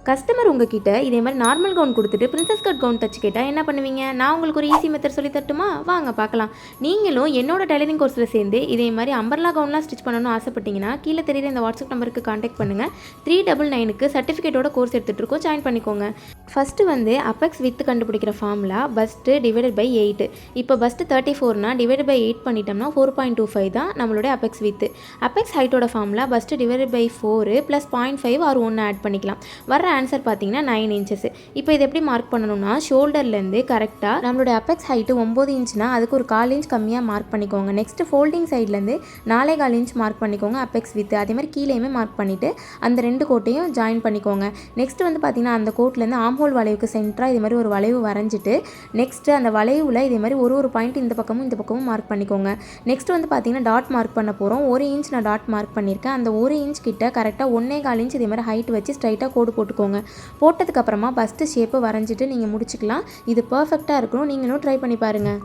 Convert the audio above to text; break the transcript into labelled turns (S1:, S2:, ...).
S1: Customer உங்ககிட்ட இதே மாதிரி நார்மல் கவுன் கொடுத்துட்டு பிரின்சஸ் கட் கவுன் தச்சு கேட்டால் என்ன பண்ணுவீங்க? நான் உங்களுக்கு ஒரு ஈஸி மெத்தட் சொல்லி தட்டுமா? வாங்க பார்க்கலாம். நீங்களும் என்னோட டெய்லரிங் கோர்ஸில் சேர்ந்து இதே மாதிரி அம்பர்லா கவுன்லாம் ஸ்டிச் பண்ணணும்னு ஆசைப்பட்டீங்கன்னா கீழே தெரியுற இந்த வாட்ஸ்அப் நம்பருக்கு காண்டாக்ட் பண்ணுங்கள். 399க்கு சர்டிஃபிகேட்டோட கோர்ஸ் எடுத்துகிட்டு இருக்கோம், ஜாயின் பண்ணிக்கோங்க. ஃபஸ்ட்டு வந்து அப்பெக்ஸ் வித்து கண்டுபிடிக்கிற ஃபார்முலா பஸ்ட்டு டிவைடட் பை 8. இப்போ பஸ்ட்டு 34னா டிவைடட் பை 8 பண்ணிட்டோம்னா 4.25 தான் நம்மளுடைய அப்பெக்ஸ் வித்து. அப்பெக்ஸ் ஹைட்டோட formula first divided by 4 plus 0.5 or 1 add பண்ணிக்கலாம். வர ஆன்சர் பார்த்தீங்கன்னா 9 இன்ச்சஸ். இப்போ இது எப்படி மார்க் பண்ணணும்னா ஷோல்டர்லேருந்து கரெக்டாக நம்மளுடைய அப்பெக்ஸ் ஹைட்டு 9 இன்ச்னா அதுக்கு ஒரு 1/4 இன்ச் கம்மியாக மார்க் பண்ணிக்கோங்க. நெக்ஸ்ட்டு ஃபோல்டிங் சைட்லேருந்து 4.25 இன்ச் மார்க் பண்ணிக்கோங்க அப்பெக்ஸ் வித்து. அதே மாதிரி கீழேயுமே மார்க் பண்ணிவிட்டு அந்த 2 கோட்டையும் ஜாயின் பண்ணிக்கோங்க. நெக்ஸ்ட் வந்து பார்த்தீங்கன்னா அந்த கோட்லேருந்து ஆம்ஹோல் வளைவுக்கு சென்டராக இது மாதிரி ஒரு வளைவு வரைஞ்சிட்டு நெக்ஸ்ட்டு அந்த வளைவில் இதே மாதிரி ஒரு பாயிண்ட் இந்த பக்கமும் மார்க் பண்ணிக்கோங்க. நெக்ஸ்ட் வந்து பார்த்தீங்கன்னா டாட் மார்க் பண்ண போகிறோம். 1 இன்ச் நான் டாட் மார்க் பண்ணியிருக்கேன். அந்த 1 இன்ச் கிட்ட கரெக்டாக 1.25 இன்ச் இதே மாதிரி ஹைட் வச்சு ஸ்ட்ரைட்டாக கோடு போட்டுக்கோங்க. போட்டதுக்கப்புறமா பஸ்ட்டு ஷேப்பை வரைஞ்சிட்டு நீங்கள் முடிச்சுக்கலாம். இது பர்ஃபெக்டாக இருக்கணும். நீங்களும் ட்ரை பண்ணி பாருங்கள்.